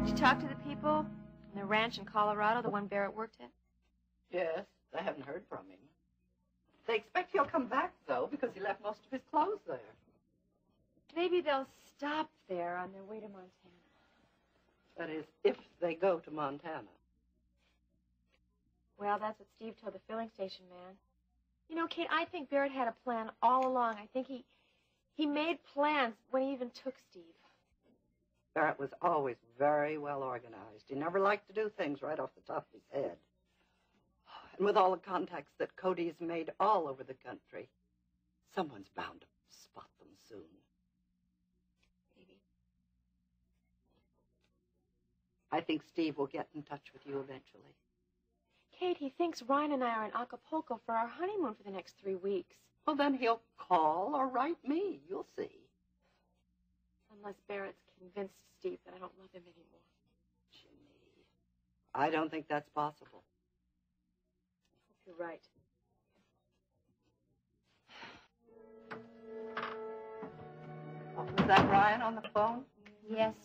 Did you talk to the people on the ranch in Colorado, the one Barrett worked at? Yes, I haven't heard from him. They expect he'll come back, though, because he left most of his clothes there. Maybe they'll stop there on their way to Montana. That is, if they go to Montana. Well, that's what Steve told the filling station man. You know, Kate, I think Barrett had a plan all along. I think he made plans when he even took Steve. Barrett was always very well organized. He never liked to do things right off the top of his head. And with all the contacts that Cody's made all over the country, someone's bound to spot them soon. Maybe. I think Steve will get in touch with you eventually. Kate, he thinks Ryan and I are in Acapulco for our honeymoon for the next 3 weeks. Well, then he'll call or write me. You'll see. Unless Barrett's convinced Steve that I don't love him anymore. Ginny, I don't think that's possible. I hope you're right. Was that Ryan on the phone? Yes.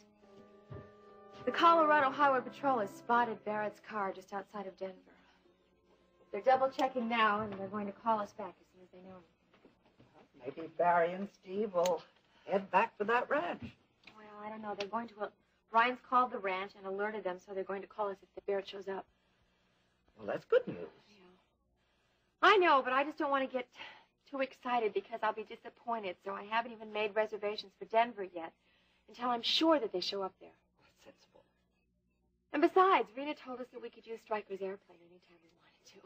The Colorado Highway Patrol has spotted Barrett's car just outside of Denver. They're double-checking now, and they're going to call us back as soon as they know anything. Maybe Barry and Steve will head back to that ranch. Well, I don't know. They're going to... Ryan's called the ranch and alerted them, so they're going to call us if the Barrett shows up. Well, that's good news. I know, but I just don't want to get too excited because I'll be disappointed, so I haven't even made reservations for Denver yet until I'm sure that they show up there. That's sensible. And besides, Rena told us that we could use Stryker's airplane anytime we wanted to.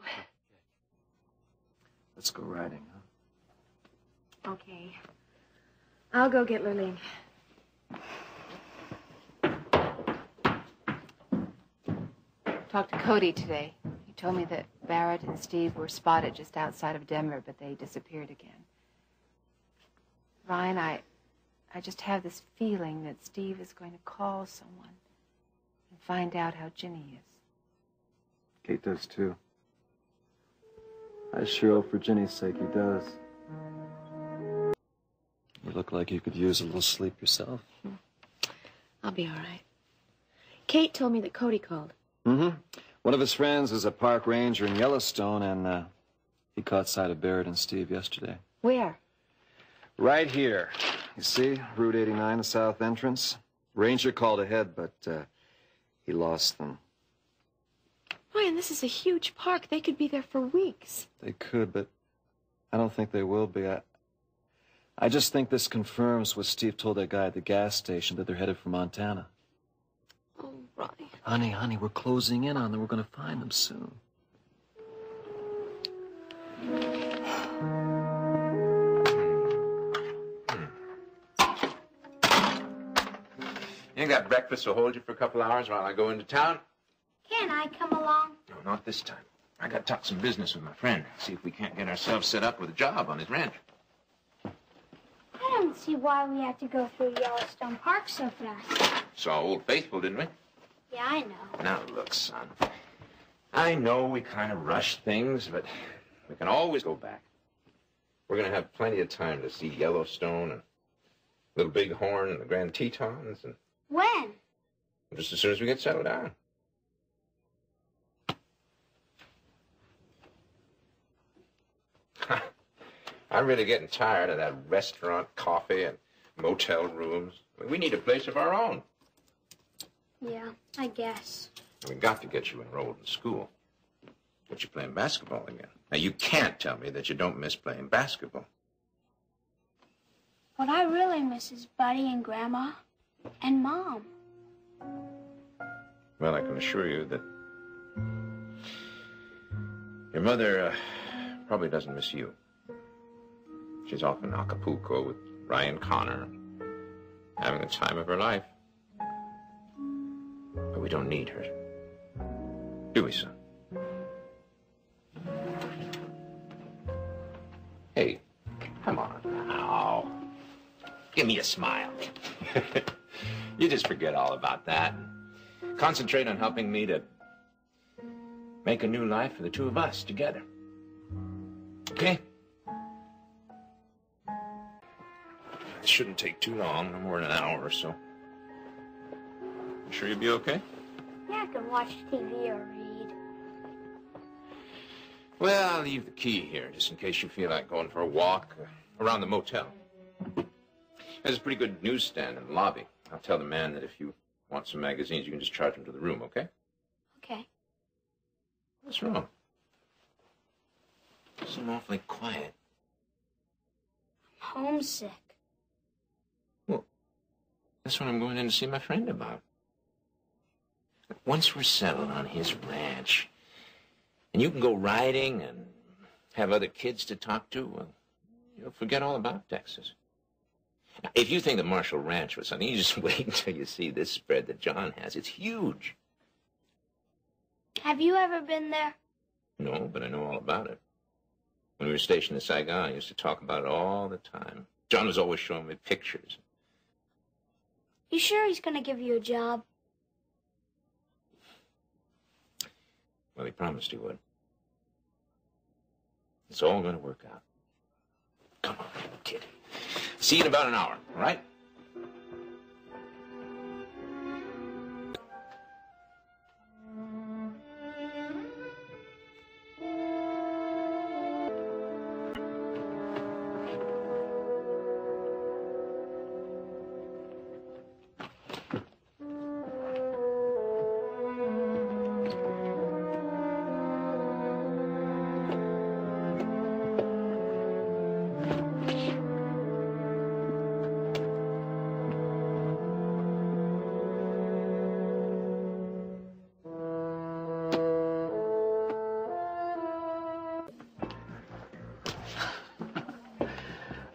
Let's go riding, huh? Okay. I'll go get Lurleen. Talked to Cody today. He told me that Barrett and Steve were spotted just outside of Denver, but they disappeared again. Ryan, I just have this feeling that Steve is going to call someone and find out how Ginny is. Kate does, too. I sure hope for Ginny's sake he does. You look like you could use a little sleep yourself. I'll be all right. Kate told me that Cody called. Mm-hmm. One of his friends is a park ranger in Yellowstone, and he caught sight of Barrett and Steve yesterday. Where? Right here. You see, Route 89, the south entrance. Ranger called ahead, but he lost them. Ryan, this is a huge park. They could be there for weeks. They could, but I don't think they will be. I just think this confirms what Steve told that guy at the gas station, that they're headed for Montana. Oh, Ronnie. Honey, we're closing in on them. We're going to find them soon. You ain't got breakfast to hold you for a couple hours while I go into town? Can I come along? No, not this time. I got to talk some business with my friend. See if we can't get ourselves set up with a job on his ranch. I don't see why we have to go through Yellowstone Park so fast. Saw Old Faithful, didn't we? Yeah, I know. Now, look, son. I know we kind of rush things, but we can always go back. We're going to have plenty of time to see Yellowstone and Little Bighorn and the Grand Tetons. And when? just as soon as we get settled down. I'm really getting tired of that restaurant coffee and motel rooms. We need a place of our own. Yeah, I guess. We got to get you enrolled in school. Get you playing basketball again. Now, you can't tell me that you don't miss playing basketball. What I really miss is Buddy and Grandma and Mom. Well, I can assure you that your mother probably doesn't miss you. She's off in Acapulco with Ryan Connor, having the time of her life. But we don't need her. Do we, son? Hey, come on now. Give me a smile. You just forget all about that. Concentrate on helping me to make a new life for the two of us together. Okay? It shouldn't take too long, no more than an hour or so. Sure you'll be okay? Yeah, I can watch TV or read. Well, I'll leave the key here, just in case you feel like going for a walk around the motel. There's a pretty good newsstand in the lobby. I'll tell the man that if you want some magazines, you can just charge them to the room, okay? Okay. What's wrong? You seem awfully quiet. I'm homesick. Well, that's what I'm going in to see my friend about. Once we're settled on his ranch, and you can go riding and have other kids to talk to, well, you'll forget all about Texas. Now, if you think the Marshall Ranch was something, you just wait until you see this spread that John has. It's huge. Have you ever been there? No, but I know all about it. When we were stationed in Saigon, I used to talk about it all the time. John was always showing me pictures. You sure he's going to give you a job? Well, he promised he would. It's all going to work out. Come on, kid. See you in about an hour, all right?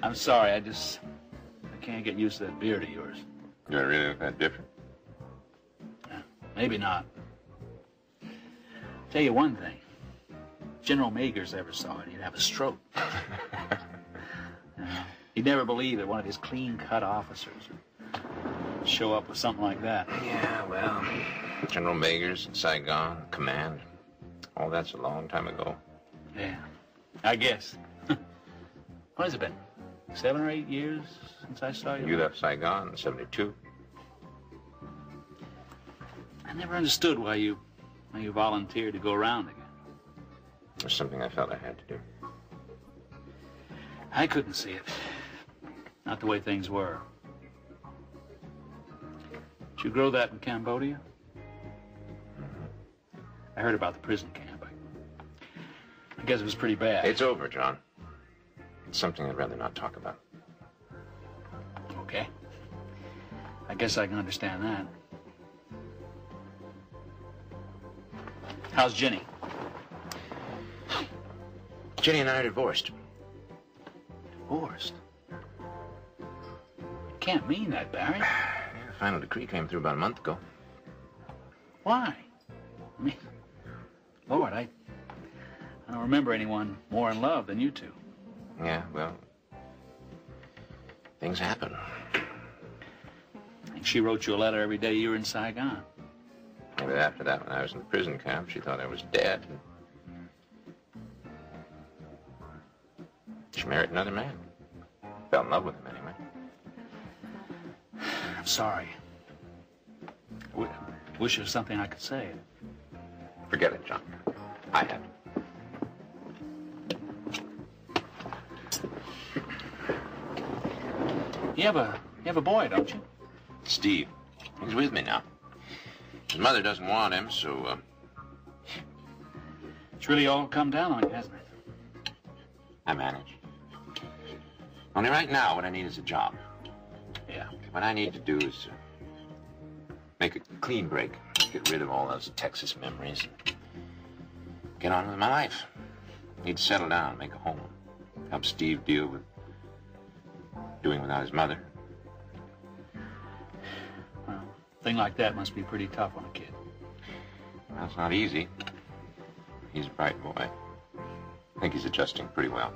I'm sorry, I can't get used to that beard of yours. You're really that different? Maybe not. Tell you one thing. If General Magers ever saw it, he'd have a stroke. He'd never believe that one of his clean-cut officers would show up with something like that. Yeah, well, General Magers, Saigon, Command, all that's a long time ago. Yeah, I guess. What has it been? 7 or 8 years since I saw you? You left Saigon in '72. I never understood why you volunteered to go around again. It was something I felt I had to do. I couldn't see it. Not the way things were. Did you grow that in Cambodia? I heard about the prison camp. I guess it was pretty bad. It's over, John. It's something I'd rather not talk about. Okay. I guess I can understand that. How's Jenny? Jenny and I are divorced. Divorced? Can't mean that, Barry. Yeah, the final decree came through about a month ago. Why? I mean, Lord, I don't remember anyone more in love than you two. Yeah, well, things happen. And she wrote you a letter every day you were in Saigon. Maybe after that, when I was in the prison camp, she thought I was dead. She married another man. Fell in love with him, anyway. I'm sorry. Wish there was something I could say. Forget it, John. I have it. You have a boy, don't you? Steve. He's with me now. His mother doesn't want him, so, It's really all come down on you, hasn't it? I manage. Only right now, what I need is a job. Yeah. What I need to do is make a clean break. Get rid of all those Texas memories. Get on with my life. Need to settle down, make a home. Help Steve deal with doing without his mother. Well, a thing like that must be pretty tough on a kid. Well, it's not easy. He's a bright boy. I think he's adjusting pretty well.